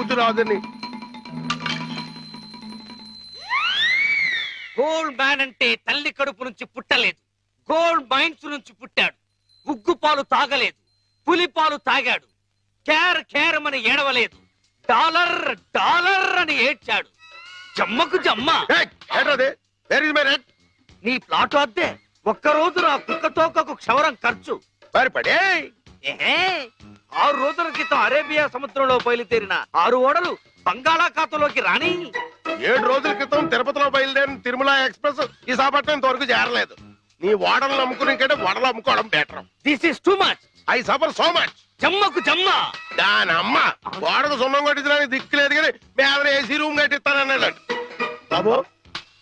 అనుభూతి రాదని. Gold man అంటే తల్లి కడుపు నుంచి పుట్టలేదు, గోల్డ్ మైన్స్ నుంచి పుట్టాడు. ఉగ్గు పాలు తాగలేదు, పులి పాలు తాగాడు. కేర్ కేరమని ఏడవలేదు, డాలర్ డాలర్ అని ఏడ్చాడు. జమ్మకు జమ్మ. నీ ప్లాట్ అద్దే ఒక్కరోజు నా కుక్క తోకకు క్షవరం ఖర్చు. పడే 6 రోజుల క్రితం అరేబియా సముద్రంలో బయలుదేరిన 6 ఓడలు బంగాళాఖాతంలోకి రాని 7 రోజుల క్రితం తిరుపతిలో బయలుదేరిన తిరుమల ఎక్స్ప్రెస్ ఈ సాపట్నం ఇంతవరకు చేరలేదు. నీ ఓడలు నమ్ముకుని కంటే వడలు అమ్ముకోవడం better. This is too much. I suffer so much. జమ్మకు జమ్మ. దాని అమ్మ ఓడకు సున్నం కొట్టించడానికి దిక్కు లేదు కానీ మేదన ఏసీ రూమ్ కట్టిస్తానన్నాడు. బాబు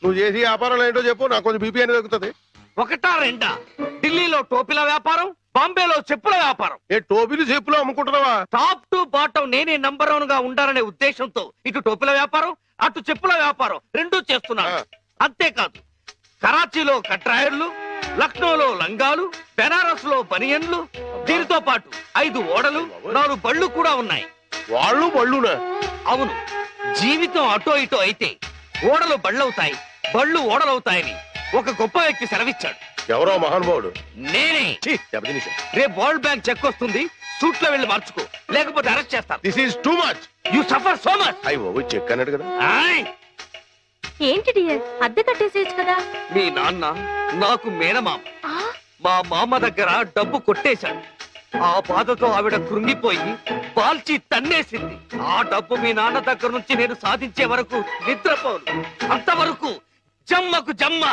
నువ్వు చేసి వ్యాపారం ఏంటో చెప్పు, నాకు కొంచెం బీపీ అనేది దొరుకుతుంది. 1 2 ఢిల్లీలో టోపీల వ్యాపారం, బాంబేలో చెప్పుల వ్యాపారం. ఏ టోపీలు చెప్పులు అమ్ముకుంటున్నావా? టాప్ టు బాటం నేనే నంబర్ 1 గా ఉండాలనే ఉద్దేశంతో ఇటు టోపీల వ్యాపారం అటు చెప్పుల వ్యాపారం రెండూ చేస్తున్నాను. అంతేకాదు కరాచీలో కట్రాయర్లు, లక్నోలో లంగాలు, బెనారస్ లో బనియన్లు, దీనితో పాటు 5 ఓడలు 4 బళ్ళు కూడా ఉన్నాయి. వాళ్ళు బళ్ళునా? అవును. జీవితం అటో ఇటో అయితే ఓడలు బళ్ళవుతాయి, బళ్ళు ఓడలవుతాయని ఒక గొప్ప వ్యక్తి సెలవిచ్చాడు. ఎవరో మహానుభావుడు. నేనే. రేపు వరల్డ్ బ్యాంక్ చెక్ వస్తుంది, సూట్ లో వెళ్ళి మార్చుకో, లేకపోతే అరెస్ట్ చేస్తాను. This is too much. You suffer so much. అయ్యో చెక్ అన్నాడు కదా. ఏంటి డియర్, అద్దె కట్టేసేయచ్చు కదా. మీ నాన్న నాకు మేనమామ. మా మామ దగ్గర డబ్బు కొట్టేశాడు. ఆ బాధతో ఆవిడ కృంగిపోయి బాల్చి తన్నేసింది. ఆ డబ్బు మీ నాన్న దగ్గర నుంచి నేను సాధించే వరకు నిద్రపోను. అంతవరకు జమ్మకు జమ్మ.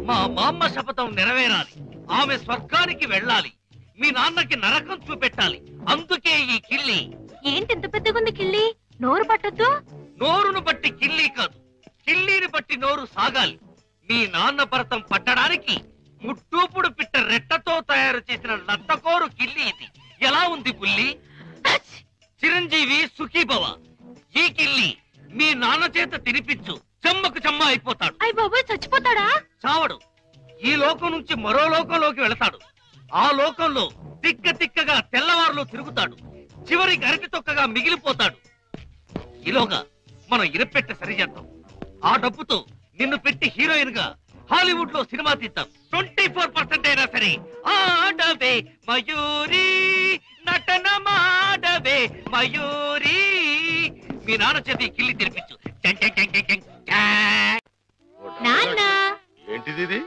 మా మామ శపథం నెరవేరాలి. ఆమె స్వర్గానికి వెళ్ళాలి, మీ నాన్నకి నరకం చూపెట్టాలి. అందుకే ఈ కిల్లి. ఏంటి ఇంత పెద్దగుంది కిల్లి? నోరు పట్టొద్దు. నోరును బట్టి కిల్లి కాదు, కిల్లీని బట్టి నోరు సాగాలి. మీ నాన్న భరతం పట్టడానికి ముట్టూపుడు పిట్ట రెట్టతో తయారు చేసిన లత్తకోరు కిల్లి ఇది. ఎలా ఉంది బుల్లి? చిరంజీవి సుఖీభవ. ఈ కిల్లి మీ నాన్న చేత తినిపించు, చెమ్మకు చెమ్మ అయిపోతాడు. అయ్య బాబోయ్, చచ్చిపోతాడా? చావడు. ఈ లోకం నుంచి మరో లోకంలోకి వెళతాడు. ఆ లోకంలో తిక్క తిక్కగా తెల్లవారులో తిరుగుతాడు. చివరికి అరటి తొక్కగా మిగిలిపోతాడు. ఈలోగా మనం ఇరపెట్ట సరిచేద్దాం. ఆ డబ్బుతో నిన్ను పెట్టి హీరోయిన్ గా హాలీవుడ్ లో సినిమా తీద్దాం. 24% అయినా సరే ఆడవే మయూరి, నటన మాడవే మయూరి. మీ నాన్న చేతి కిల్లి తెరిపించు. నాన్న ఏంటిది ఇది?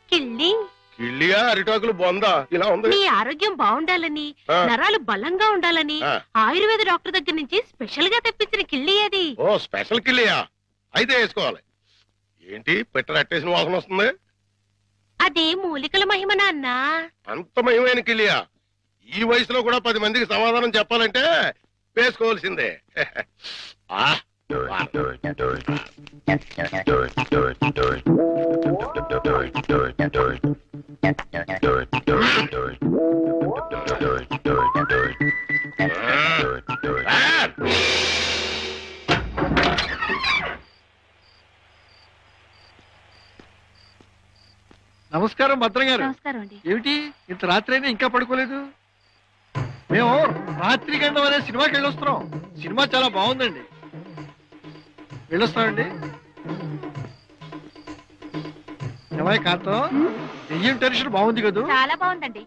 కిల్లి. కిళ్ళియా అరిటాకులు బొందా ఇలా ఉంది? నీ ఆరోగ్యం బాగుండాలని, నరాలు బలంగా ఉండాలని ఆయుర్వేద డాక్టర్ దగ్గర నుంచి స్పెషల్ గా తెప్పించిన కిల్లి అది. ఓ స్పెషల్ కిళ్ళియా? అయితే వేసుకోవాలి. ఏంటి పెట్ట అట్టేసిన వాసన వస్తుంది? అదే మూలికల మహిమ నాన్న. అంత మహిమైన కిళ్ళియా? ఈ వయసులో కూడా 10 మందికి సమాధానం చెప్పాలంటే వేసుకోవాల్సిందే. నమస్కారం భద్రం గారు. నమస్కారం అండి. ఏమిటి ఇంత రాత్రి అయినా ఇంకా పడుకోలేదు? మేము రాత్రి గండం అనే సినిమాకి వెళ్ళొస్తున్నాం. సినిమా చాలా బాగుందండి. వెళ్ళొస్తామండి. ఏమై కాంతం, దెయ్యం టెన్షన్ బాగుంది కదా? చాలా బాగుందండి.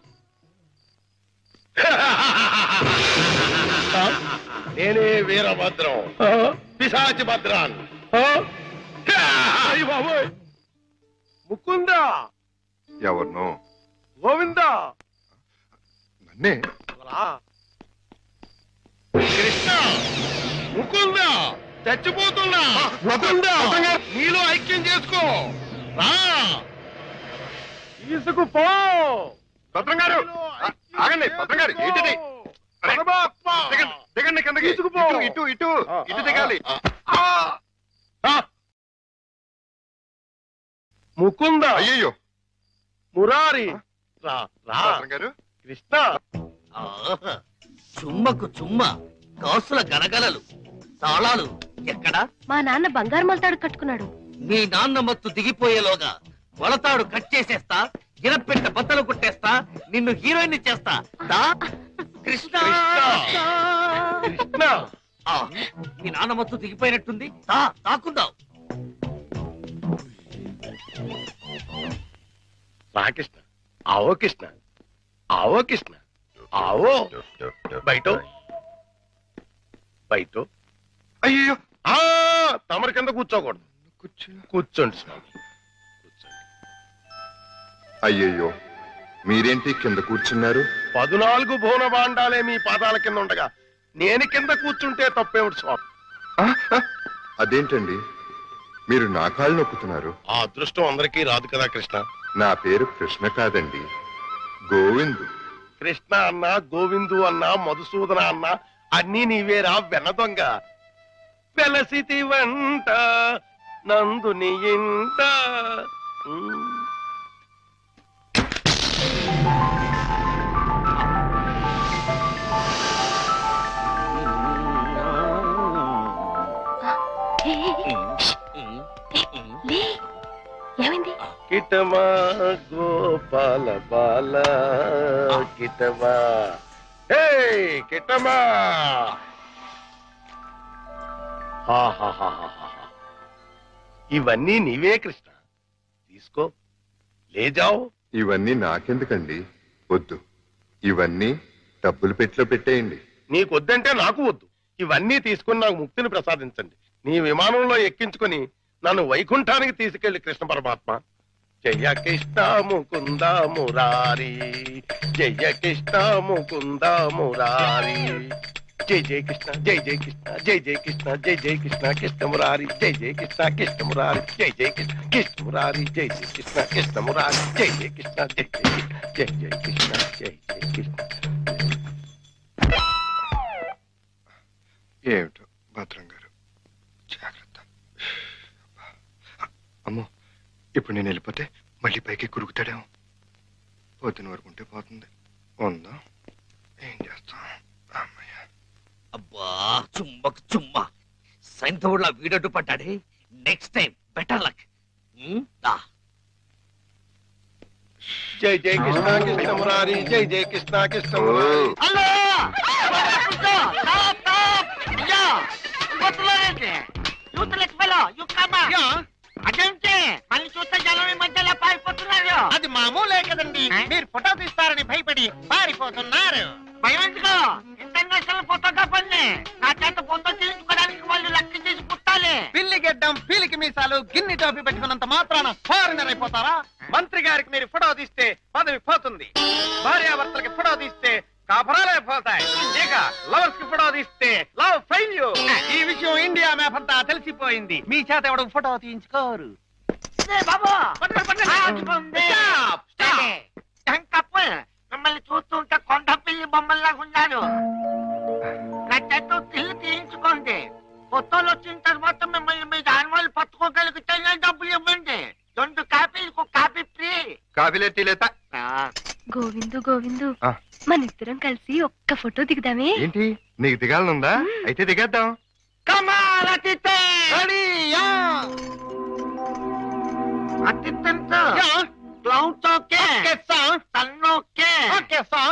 నేనే వీరభద్రం, పిశాచి భద్రాన్. ముకుందా. ఎవరినో? గోవిందా. నన్నే. కృష్ణ. ముకుందా. చచ్చిపోతున్నా. ముకుందా, నీలో ఐక్యం చేసుకో. రా తీసుకుపో. భద్రం గారు ఆగండి. భద్రం గారు ఏంటిది? దిగండి కిందకి. ఇటు ఇటు ఇటు దిగాలి. ముకుందా. అయ్యో మురారి. భద్రం గారు. కృష్ణ. చుమ్మకు చుమ్మ, కాసుల గలగలలు, తాళాలు ఎక్కడా? మా నాన్న బంగారు మొలతాడు కట్టుకున్నాడు. మీ నాన్న మత్తు దిగిపోయేలోగా మొలతాడు కట్ చేసేస్తా, గిరపెట్ట బద్దలు కొట్టేస్తా, నిన్ను హీరోయిన్ చేస్తా. దా కృష్ణ. కృష్ణ మీ నాన్న మొత్తం దిగిపోయినట్టుంది. తాకుందాం. రా కృష్ణ, ఆవో కృష్ణ, ఆవో కృష్ణ, ఆవో. బయట బయట. అయ్యో తమరి కింద కూర్చోకూడదు. కూర్చోండి స్వామి, కూర్చోండి. అయ్యయ్యో, మీరేంటి కింద కూర్చున్నారు? 14 భువన భాండాలే మీ పాదాల కింద ఉండగా నేను కింద కూర్చుంటే తప్పేమిటి స్వామి? అదేంటండి, మీరు నా కాళ్ళు నొక్కుతున్నారు? ఆ అదృష్టం అందరికీ రాదు కదా కృష్ణ. నా పేరు కృష్ణ కాదండి, గోవిందు. కృష్ణ అన్నా, గోవిందు అన్నా, మధుసూదన అన్నా అన్నీ నీవేరా వెన్న దొంగ. వెలసితి వంట నందుని ఇంట. ఏమైంది? కిటమా గోపాల బాల కిటమా, హే కిటమా. ఇవన్నీ నీవే కృష్ణ, తీసుకో, లేజావు. ఇవన్నీ నాకెందుకండి? వద్దు, ఇవన్నీ డబ్బులు పెట్టిలో పెట్టేయండి. నీకొద్దంటే నాకు వద్దు. ఇవన్నీ తీసుకుని నాకు ముక్తిని ప్రసాదించండి. నీ విమానంలో ఎక్కించుకుని నన్ను వైకుంఠానికి తీసుకెళ్లి కృష్ణ పరమాత్మ. జయ కృష్ణ ముకుంద మురారి, జయ కృష్ణ ముకుంద మురారి. జై జయ కృష్ణ, జై జయ కృష్ణ, జై జయ కృష్ణ, జై జయ కృష్ణ కృష్ణ మురారి, జై జయ కృష్ణ కృష్ణ మురారి, జై జయ కృష్ణ కృష్ణ మురారి, జై జయ కృష్ణ కృష్ణ మురారి, జై జయ కృష్ణ, జై జయ కృష్ణ, జై జయ కృష్ణ, జై జయ కృష్ణ. ఏమిటో భద్రం గారు, జాగ్రత్త. అమ్మో, ఇప్పుడు నేను వెళ్ళిపోతే మళ్ళీ పైకి కురుకుతాడేమో. పొద్దున వరకు ఉంటే పోతుంది. ఉందా, ఏం చేస్తాం? అమ్మయ్య. అబ్బా, చుమ్మకు చుమ్మ. సైంధవుడిలా వీడడ్డు పడ్డాడే. Next time better luck. జై జయ కృష్ణ కృష్ణ మురారి, జై జయ కృష్ణ కృష్ణ మురారి. అదేంటి మళ్ళీ చూస్తే జనం ఈ మధ్యలో పారిపోతున్నారు? అది మామూలే కదండి. మీరు ఫోటో తీస్తారని భయపడి పారిపోతున్నారు. భయం ఎందుకు? ఇంటర్నేషనల్ ఫోటోగ్రాఫర్ని నా చేత ఫోటో తీయించుకోవడానికి వాళ్ళు లెక్క చేసి పుట్టాలి. పిల్లి గెడ్డం, పీలికి మీసాలు, గిన్ని టోపీ పెట్టుకున్నంత మాత్రాన ఫారినర్ అయిపోతారా? మంత్రి గారికి మీరు ఫోటో తీస్తే పదవి పోతుంది. భార్యాభర్తలకి ఫోటో తీస్తే కాపురాలే పోతాయి. ఇక లవర్స్ కి ఫోటో తీస్తే లవ్ ఫెయిల్యూర్. ఈ విషయం ఇండియా మ్యాప్ అంతా తెలిసిపోయింది. మీ చేత ఎవడు ఫోటో తీయించుకోరు. మిమ్మల్ని చూస్తుంటే కొండ పిల్లి బొమ్మల్లాగా ఉన్నారు. నా చేత ఇల్లు తీయించుకోండి. ఫోటోలు వచ్చిన తర్వాత మిమ్మల్ని మీ దానివాళ్ళు పట్టుకోగలిగితే డబ్బులు ఇవ్వండి. 2 కాపీలకు కాపీ ఫ్రీ. కాఫీలే టీలేతా? గోవిందు గోవిందు, మన ఇద్దరం కలిసి ఒక్క ఫోటో దిగుదామే? ఏంటి, నీకు దిగాలనుందా? అయితే దిగేద్దాం.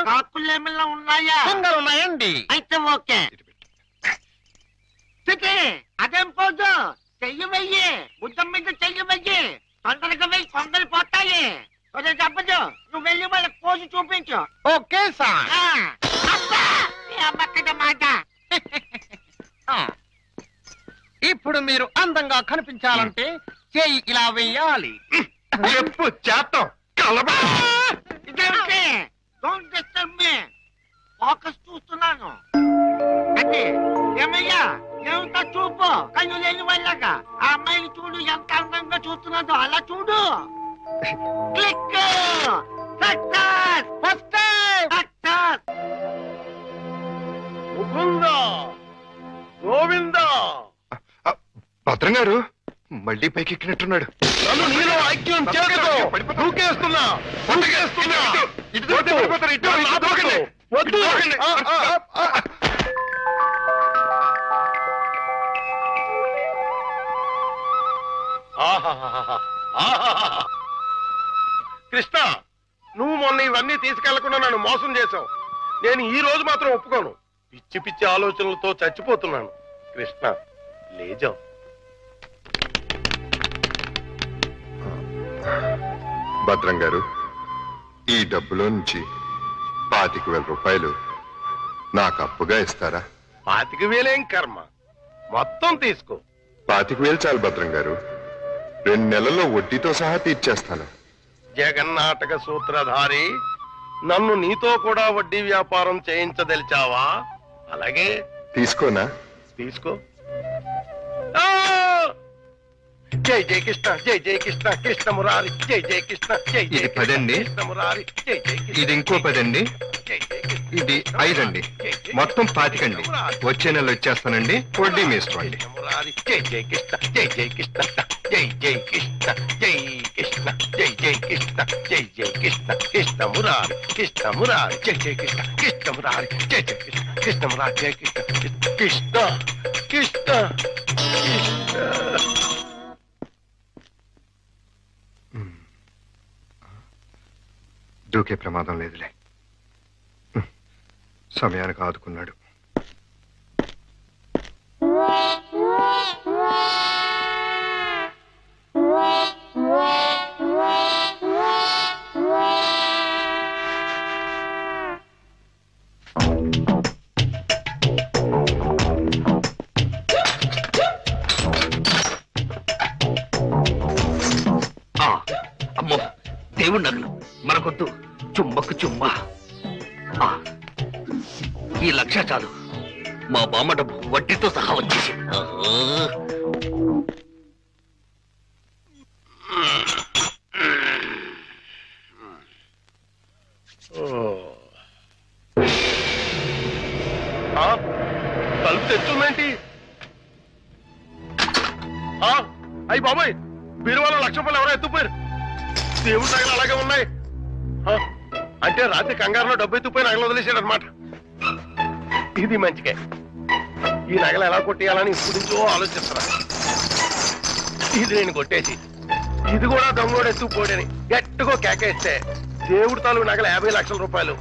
కాకులేమిలా ఉన్నాయా? ఉన్నాయండి. అయితే ఓకే. అదేం పోదు, చెయ్యి వెయ్యి, బుద్ధం మీద చెయ్యి వెయ్యి. తొందరగా వెయ్యి, కొంగలు పోతాయి. చెప్పదు, నువ్వు వెళ్ళి వాళ్ళకి పోసి చూపించు. Okay sir. మాట. ఇప్పుడు మీరు అందంగా కనిపించాలంటే చెయ్యి ఇలా వెయ్యాలి. చెప్పు చేస్తాం. ఇదేంటి? Don't disturb me. ఫోకస్ చూస్తున్నాను. అది ఏమయ్యా, ఏమిటా చూపు? కళ్ళు లేని వాళ్ళగా ఆ అమ్మాయిని చూడు, ఎంత అందంగా చూస్తున్నాదో. అలా చూడు. Click. Success. First success. Mukunda, Govinda. భద్రం గారు మళ్ళీ పైకి ఎక్కినట్టున్నాడు. నన్ను నీలో ఐక్యం చేయదు. దూకేస్తున్నా, దూకేస్తున్నా. వద్దు. కృష్ణ, నువ్వు మొన్న ఇవన్నీ తీసుకెళ్లకుండా నన్ను మోసం చేశావు. నేను ఈ రోజు మాత్రం ఒప్పుకోను. పిచ్చి పిచ్చి ఆలోచనలతో చచ్చిపోతున్నాను. కృష్ణ లేజాం. భద్రం గారు, ఈ డబ్బులో నుంచి 25,000 రూపాయలు నాకు అప్పుగా ఇస్తారా? 25,000 కర్మ, మొత్తం తీసుకో. 25,000 చాలు భద్రం గారు, 2 నెలల్లో వడ్డీతో సహా తీర్చేస్తాను. జగన్నాటక సూత్రధారి, నన్ను నీతో కూడా వడ్డీ వ్యాపారం చేయించదలిచావా? అలాగే తీసుకోనా? తీసుకో. జై జై కృష్ణ, జై జై కృష్ణ, కృష్ణ మురారి, జై జై కృష్ణ, జై జై ఇది 10 అండి. కృష్ణ మురారి, జై జై కృష్ణ. ఇది ఇంకో 10 అండి. జై జై కృష్ణ. ఇది 5 అండి. మొత్తం 25 అండి. వచ్చే నెల వచ్చేస్తానండి, వడ్డీ వేసుకోండి. కృష్ణ మురారి, జై జై కృష్ణ, జై జై కృష్ణ, జై జై కృష్ణ, జై కృష్ణ, జై జై కృష్ణ, జై జై కృష్ణ, కృష్ణ మురారి, కృష్ణ మురారి, జై జై కృష్ణ, కృష్ణ మురారి, జై జై కృష్ణ, కృష్ణ మురారి, జై కృష్ణ, కృష్ణ కృష్ణ కృష్ణ. దూకే ప్రమాదం లేదులే. సమయానికి ఆదుకున్నాడు. అమ్మో, దేవుడి నగలు మనకొద్దు. చుమ్మకు చుమ్మా. ఈ 1,00,000 చాలు. మా బామ్మ డబ్బు వడ్డీతో సహా వచ్చేసి. తలుపు తెచ్చుందేంటి? అయ్యి బాబాయ్, బీరువాలో 1,00,000 రూపాయలు ఎవరో ఎత్తుపోయారు. దేవుడి నగలు అలాగే ఉన్నాయి. అంటే రాత్రి కంగారులో డబ్బు ఎత్తుపోయి నగలు వదిలేశాడు అనమాట. ఇది మంచిగా. ఈ నగలు ఎలా కొట్టేయాలని ఇప్పుడు నుంచో ఆలోచిస్తున్నా. ఇది నేను కొట్టేసి ఇది కూడా దొంగోడు ఎత్తుకుపోడని గట్టిగా కేకేస్తే దేవుడి తాలూకు నగలు 50,00,000 రూపాయలు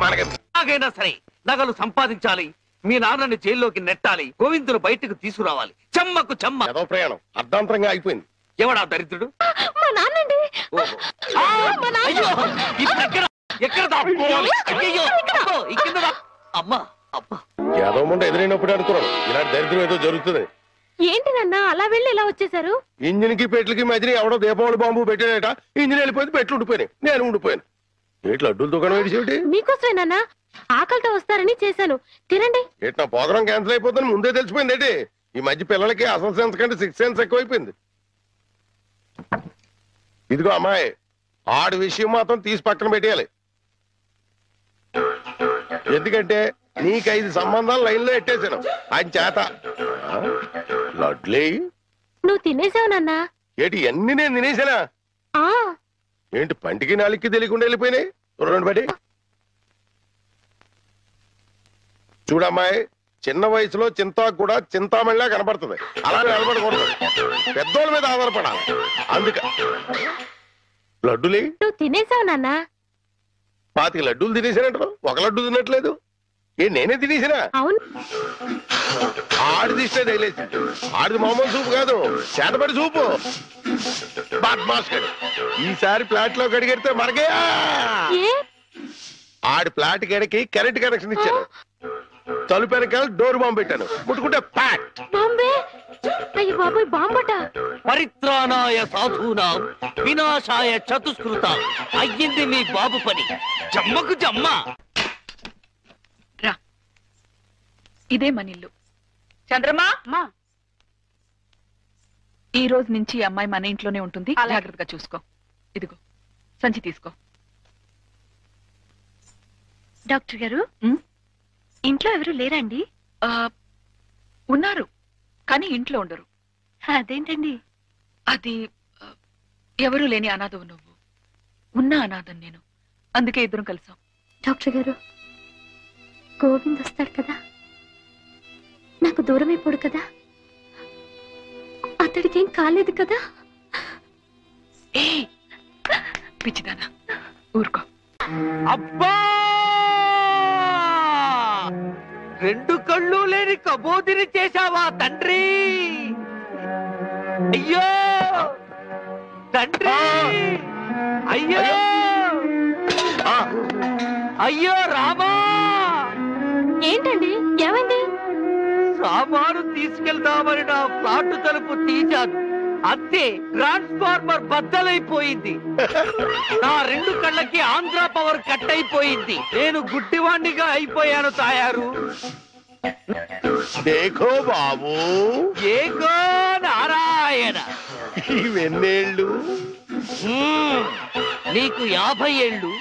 మనకి. ఎలాగైనా సరే నగలు సంపాదించాలి. మీ నాన్నని జైల్లోకి నెట్టాలి. గోవిందులు బయటకు తీసుకురావాలి. చెమ్మకు చెమ్మ. ఏదో ప్రయాణం అర్ధాంతరంగా ఆగిపోయింది. ఎవడా దరిద్రుడు? మా నాన్నండి. ఎక్కడ దాక్కోవాలి? అయ్యయ్యో, అబ్బో, ఈ కింద అమ్మా అబ్బా. ఏదో ముందు ఎదురైనప్పుడు అనుకున్నాను ఇలాంటి దరిద్రం ఏదో జరుగుతుంది. ఏంటి నాన్న అలా వెళ్ళి ఇలా వచ్చేసారు? ఇంజిన్ కి పెట్లకి మధ్యన ఎవడో దీపావళి బాంబు పెట్టాడట. ఇంజిన్ వెళ్ళిపోయింది, పెట్లు ఉండిపోయినాయి, నేను ఉండిపోయాను. ఏట్లు అడ్డులు దుకాణం వేసేటి? మీకోసమే నాన్న, ఆకలితో వస్తారని చేశాను, తినండి. ఏటి నా ప్రోగ్రాం క్యాన్సిల్ అయిపోతుందని ముందే తెలిసిపోయింది ఏంటి? ఈ మధ్య పిల్లలకి అసలు సెన్స్ కంటే 6 సెన్స్ ఎక్కువైపోయింది. ఇదిగో అమ్మాయి, ఆడి విషయం మాత్రం తీసి పక్కన పెట్టేయాలి. ఎందుకంటే నీకు 5 సంబంధాలు లైన్ లో ఎట్టేశాను. ఆయన చేత లడ్లే. నువ్వు తినేసావు నాన్న. ఏంటి అన్ని నేను తినేసానా? ఏంటి పంటికి నాలికి తెలియకుండా వెళ్ళిపోయినాయి? 2 బడి చూడమ్మాయి, చిన్న వయసులో చింతాకు కూడా చింతామణిలా కనపడుతుంది. అలా నిలబడకూడదు, పెద్దోళ్ళ మీద ఆధారపడాలి. అందుక లడ్డులే. నువ్వు తినేసావు నాన్న. 25 లడ్డూలు తినేసానంటారు, 1 లడ్డు తినట్లేదు. నేనే తినేసినా? అవును. ఆడిది ఇష్టే తగిలేసి. ఆడిది మామూలు సూపు కాదు, చేతపడి సూపు. బాద్మాస్ గడు ఈసారి ఫ్లాట్ లో గడిగెడితే మనకే. ఆడి ఫ్లాట్ గడికి కరెంట్ కనెక్షన్ ఇచ్చాను. తలుపు వెనకాల డోర్ బాంబు పెట్టాను. ముట్టుకుంటే ప్యాట్ బాంబే. అయ్యి బాబాయ్, బాంబట. పరిత్రాణాయ సాధూనాం వినాశాయ చతుష్కృత. అయ్యింది మీ బాబు పని. జమ్మకు జమ్మ. రా, ఇదే మన ఇల్లు. చంద్రమా, ఈ రోజు నుంచి ఈ అమ్మాయి మన ఇంట్లోనే ఉంటుంది. జాగ్రత్తగా చూసుకో. ఇదిగో సంచి తీసుకో. డాక్టర్ గారు, ఇంట్లో ఎవరు లేరండి? ఉన్నారు, కానీ ఇంట్లో ఉండరు. అదేంటండి? అది ఎవరూ లేని అనాథవు నువ్వు, ఉన్న అనాథం నేను. అందుకే ఇద్దరం కలిసాం. డాక్టర్ గారు, గోవింద్ వస్తాడు కదా, నాకు దూరం అయిపోడు కదా, అతడికి ఏం కాలేదు కదా? ఏ పిచ్చిదానా, ఊరుకో. అబ్బా, రెండు కళ్ళు లేని కబోదిని చేశావా తండ్రి? అయ్యో తండ్రి, అయ్యో అయ్యో రామా! ఏంటండి ఏమైంది? సామాను తీసుకెళ్దామని నా ఫ్లాట్ తలుపు తీశాను, అంతే ట్రాన్స్ఫార్మర్ బద్దలైపోయింది. నా రెండు కళ్ళకి ఆంధ్ర పవర్ కట్ అయిపోయింది. నేను గుడ్డివాణ్ణిగా అయిపోయాను తాయారు. దేఖో బాబు, ఏగో నారాయణ. ఇవెన్నేళ్ళు? నీకు 50 ఏళ్ళు,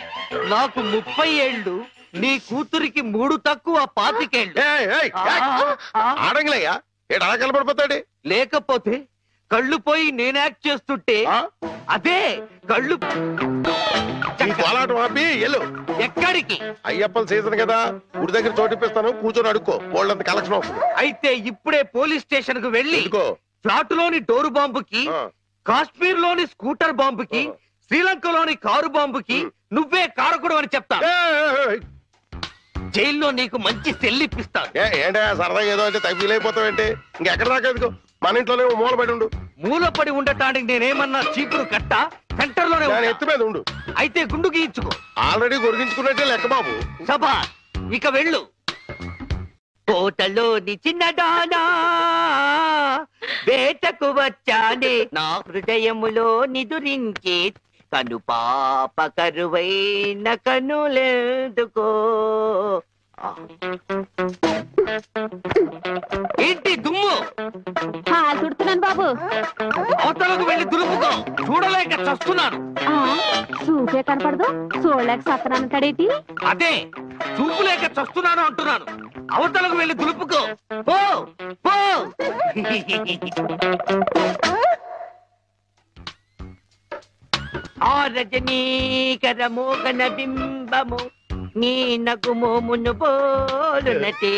నాకు 30 ఏళ్ళు, నీ కూతురికి 3 తక్కువ 25 ఏళ్ళు. ఆడంగిలయ్యా, ఏడు అలా కలపడిపోతాడు. లేకపోతే కళ్ళు పోయి నేను యాక్ట్ చేస్తుంటే అదే కళ్ళు. కోలాటం ఆపి ఎల్లు. ఎక్కడికి? అయ్యప్పల సీజన్ కదా, గుడి దగ్గర చోటిప్పిస్తాను, కూర్చొని అడుక్కో, వాళ్ళంత కలెక్షన్ వస్తుంది. అయితే ఇప్పుడే పోలీస్ స్టేషన్ కు వెళ్ళి ఎందుకో? ఫ్లాట్ లోని డోరు బాంబుకి, కాశ్మీర్ లోని స్కూటర్ బాంబుకి, శ్రీలంకలోని కారు బాంబుకి నువ్వే కారకుడు అని చెప్తా. జైల్లో నీకు మంచి సెల్లిప్పిస్తాను. ఏంటా సరదాగా ఏదో అంటే తగ్గిలైపోతావేంటి? ఇంకెక్కడ దాకా ఎందుకో, మన ఇంట్లోనే మూలపడి ఉండు. మూలపడి ఉండటానికి నేనేమన్నా చీపురు కట్ట? సెంటర్ లోనే నేను ఎత్తు మీద ఉండు. అయితే గుండు గీయించుకో. ఆల్రెడీ గొరిగించుకున్నట్టే లెక్క బాబు. సభా, ఇక వెళ్ళు. కోటలోని చిన్నదానా వేటకు వచ్చానే, నా హృదయములో నిదురించే కను పాప కరువైన కనులెందుకో. ఏంటి దుమ్ము? చుడుతున్నాను బాబు. అవతలకు వెళ్ళి దులుపుకో, చూడలేక చస్తున్నాను. చూపే కనపడదు, చూడలేక సత్తనాను కడేటి. అదే చూపు లేక చస్తున్నాను అంటున్నాను. అవతలకు వెళ్ళి దులుపుకో, పో పో. ఆ రజనీకర మోగన బింబము నీ నగుమోమును పోలునటే.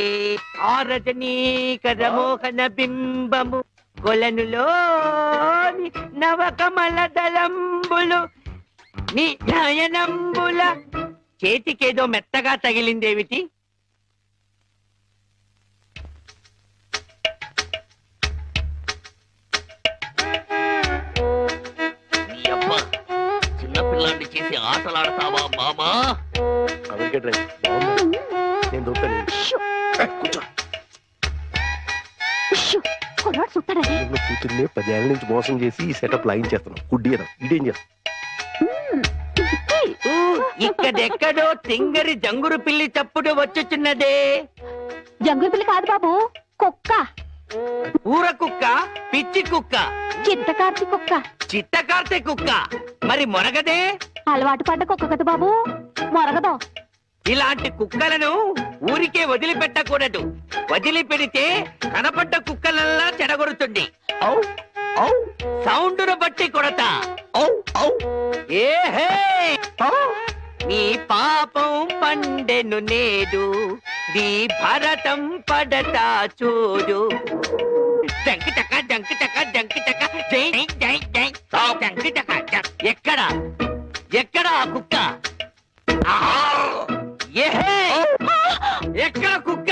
ఆ రజనీకర మోహన బింబము కొలనులోని నవకమల దళంబులు నీ నయనంబుల. చేతికేదో మెత్తగా తగిలిందేమిటి? చిన్నపిల్లాన్ని చేసి ఆటలాడతావా మామా? నేను దొరుకుతాను. కూతుర్ని 10 ఏళ్ళ నుంచి మోసం చేసి ఈ సెటప్ లైన్ చేస్తున్నాం. గుడ్డి ఇదేం చేస్తాం? ఇక్కడెక్కడో తింగరి జంగురు పిల్లి చప్పుడు వచ్చుచున్నదే. జంగుల పిల్లి కాదు బాబు, కుక్క. ఊర కుక్క, పిచ్చి కుక్క, చిత్తకార్తి కుక్క. చిత్తకార్తె కుక్క. మరి మొరగదే? అలవాటు పడ్డ కుక్క కదా బాబు, మొరగదు. ఇలాంటి కుక్కలను ఊరికే వదిలిపెట్టకూడదు. వదిలిపెడితే కనపడ్డ కుక్కలల్లా చెడగొడుతుంది. సౌండును బట్టి కొడతా. ఏహే, నీ పాపం పండెను నేడు, నీ భరతం పడతా చూడు. జంకి చక్క జంకి చక్క జంకి చక్క జై జై జై జంకి చక్క. ఎక్కడ ఎక్కడ ఆ కుక్క? ఏహే, ఎక్కడ కుక్క?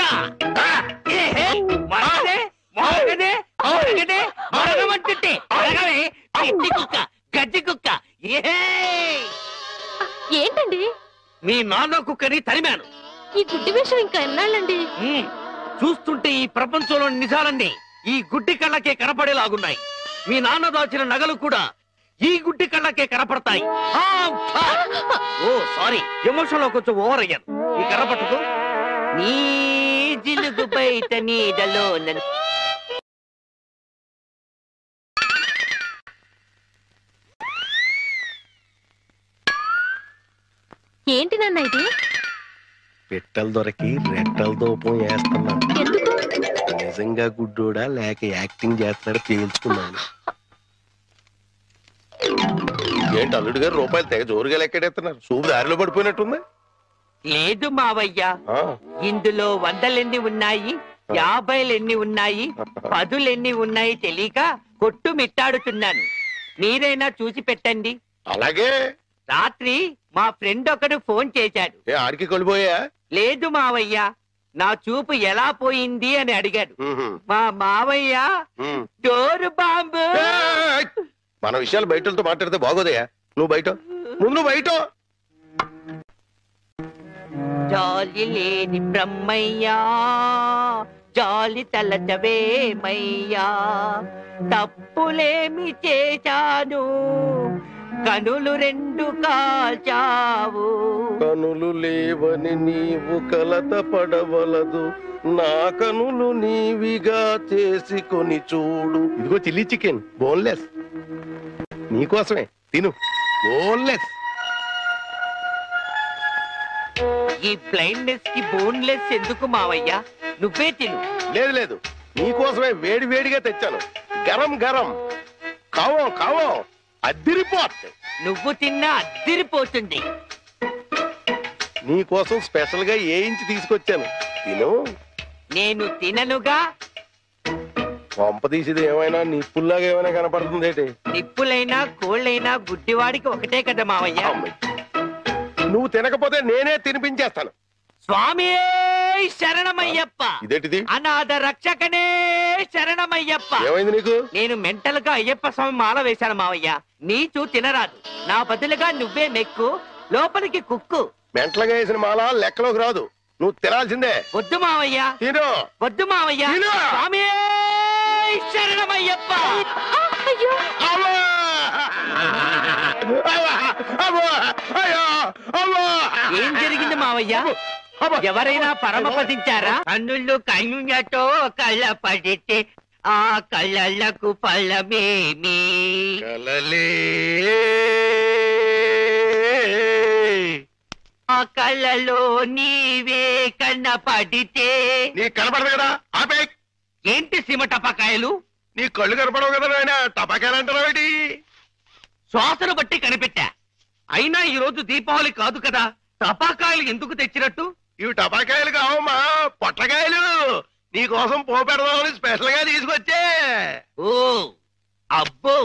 ఏహే, మరగదే మరగదే మరగదే మరగమంటుంటే మరగవే. పిచ్చి కుక్క, గజ్జి కుక్క. ఏహే, ఏంటండి? మీ నాన్న కుక్కని తరిమాను. ఈ గుడ్డి విషయం ఇంకా ఎన్నాళ్ళండి? చూస్తుంటే ఈ ప్రపంచంలోని నిజాలన్నీ ఈ గుడ్డి కళ్ళకే కనపడేలాగున్నాయి. మీ నాన్న దాచిన నగలు కూడా ఈ గుడ్డి కళ్ళకే కనపడతాయి. ఓ సారీ, ఎమోషన్ లో కొంచెం ఓవర్ అయ్యాను. ఈ కర్ర పట్టుకో. నీ జిలుగు బయట నీడలో ఏంటి నాన్న ఇది? పెట్టలు దొరికి రెట్టల దూపం వేస్తున్నాను. ఎందుకు? నిజంగా గుడ్డోడా లేక యాక్టింగ్ చేస్తాడో తేల్చుకున్నాను. ఏంటి అల్లుడు గారు రూపాయలు తెగ జోరుగా లెక్కడెత్తున్నారు? సూపు దారిలో పడిపోయినట్టుంది. లేదు మావయ్య, ఇందులో 100 ఉన్నాయి, 50 ఉన్నాయి, 10 ఉన్నాయి తెలియక కొట్టు మిట్టాడుతున్నాను. మీరైనా చూసి పెట్టండి. అలాగే. రాత్రి మా ఫ్రెండ్ ఒకడు ఫోన్ చేశాడు. ఆడికి కొలిపోయా? లేదు మావయ్య, నా చూపు ఎలా పోయింది అని అడిగాడు. ఉహు. మా మావయ్య ఉమ్. Door bomb. ఏయ్! మన విషయాలు బయటతో మాట్లాడితే బాగోదయ్యా. నువ్వు బయట ముందు నువ్వు బయట. జాలి లేని బ్రహ్మయ్యా జాలి తలచవేమయ్యా తప్పులేమి చేశాను కనులు రెండు కాల్చావు. కనులు లేవని నీవు కలత పడవలదు, నా కనులు నీవిగా చేసుకొని చూడు. ఇదిగో చిల్లీ చికెన్ బోన్లెస్ నీకోసమే, తిను. బోన్లెస్. ఈ బ్లైండ్నెస్ కి బోన్లెస్ ఎందుకు మావయ్యా? నువ్వే తిను. లేదు లేదు, నీకోసమే వేడి వేడిగా తెచ్చాను. గరం గరం. కావం కావం అద్దిరిపోతుంది. నువ్వు తిన్నా అద్దిరిపోతుంది. నీకోసం స్పెషల్ గా ఏ ఇంచి తీసుకొచ్చాను, తిను. నేను తిననుగా. పంప తీసేది ఏమైనా నిప్పుల్లాగా ఏమైనా కనపడుతుంది ఏంటి? నిప్పులైనా కోళ్ళైనా గుడ్డివాడికి ఒకటే కదా మావయ్య. నువ్వు తినకపోతే నేనే తినిపించేస్తాను. స్వామి శరణమయ్యప్ప. ఇదేంటిది? అనాథ రక్షకనే శరణమయ్యప్ప. ఏమైంది నీకు? నేను మెంటల్ గా అయ్యప్ప స్వామి మాల వేశాను మావయ్య. నీచు తినరాదు, నా బదులుగా నువ్వే మెక్కు, లోపలికి కుక్కు. మెంటలుగా వేసిన మాల లెక్కలోకి రాదు, నువ్వు తినాల్సిందే. వద్దు మావయ్య, తిను. వద్దు మావయ్య. తిను. స్వామి శరణమయ్యప్ప. అయ్యో అవ్వా! అవ్వా! అవ్వా! అయ్యో! అవ్వా! ఏం జరిగింది మావయ్య? అవ్వా! ఎవరైనా పరమపదించారా? కన్నుళ్ళు కన్నులతో కళ్ళ పడితే ఆ కళ్ళకు ఫలమేమి? కలలే ఆ కళ్ళలో నీవే కన్న పడితే. నీ కనపడదు కదా, ఆపే. ఏంటి సీమ టపాకాయలు? నీ కళ్ళు కనపడవు కదా నాయన, టపాకాయలు అంటారావేటి? శ్వాసను బట్టి కనిపెట్టా. అయినా ఈ రోజు దీపావళి కాదు కదా, టపాకాయలు ఎందుకు తెచ్చినట్టు? ఇవి టపాకాయలు కావమ్మా, పొట్లకాయలు. నీ కోసం పోపెడదామని స్పెషల్ గా తీసుకొచ్చే. ఓ అబ్బో,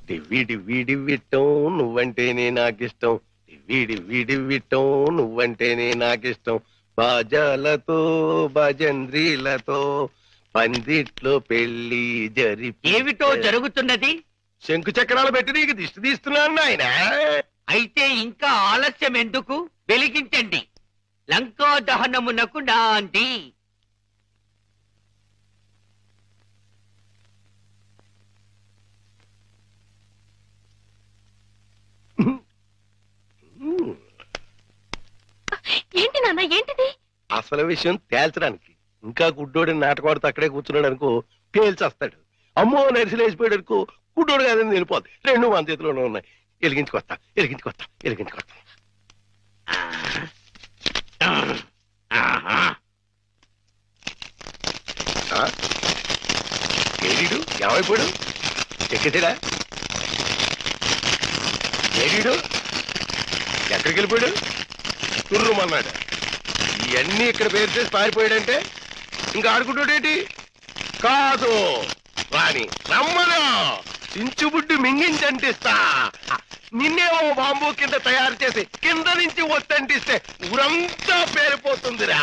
డివ్వి డివ్వి డివ్విట్టం నువ్వంటేనే నాకిష్టం, డివ్వి డివ్వి డివ్విట్టం నువ్వంటేనే నాకిష్టం. బాజాలతో భజంద్రీలతో పందిట్లో పెళ్లి ఏమిటో జరుగుతున్నది? శంకు చక్రాలు పెట్టి నీకు దిష్టి తీస్తున్నాను నాయన. అయితే ఇంకా ఆలస్యం ఎందుకు? వెలిగించండి. లంకా దహనమునకు నాంది. ఏంటి నాన్న, ఏంటిది? అసలు విషయం తేల్చడానికి. ఇంకా గుడ్డోడిని నాటకవాడితో అక్కడే కూర్చున్నాడు అనుకో, పేల్చేస్తాడు. అమ్మో నరిసిలేసిపోయాడు అనుకో, గుడ్డోడు కాదని వెళ్ళిపోద్ది. రెండు మన చేతిలోనే ఉన్నాయి. ఎలిగించుకొస్తా ఎలిగించుకొస్తా ఎలిగించుకొస్తా. ఏడీడు ఏమైపోయాడు? ఎక్కేసాడా? ఏడీడు ఎక్కడికి వెళ్ళిపోయాడు? తుర్రుమన్నాడు. ఇవన్నీ ఇక్కడ పేరు చేసి పారిపోయాడంటే ఇంకా ఆడుకుంటాడేటి? కాదు రాని రమ్మను, చించుబుడ్డి మింగించంటిస్తా. నిన్నేమో బాంబు కింద తయారు చేసి కింద నుంచి వస్తంటిస్తే ఊరంతా పేరిపోతుందిరా.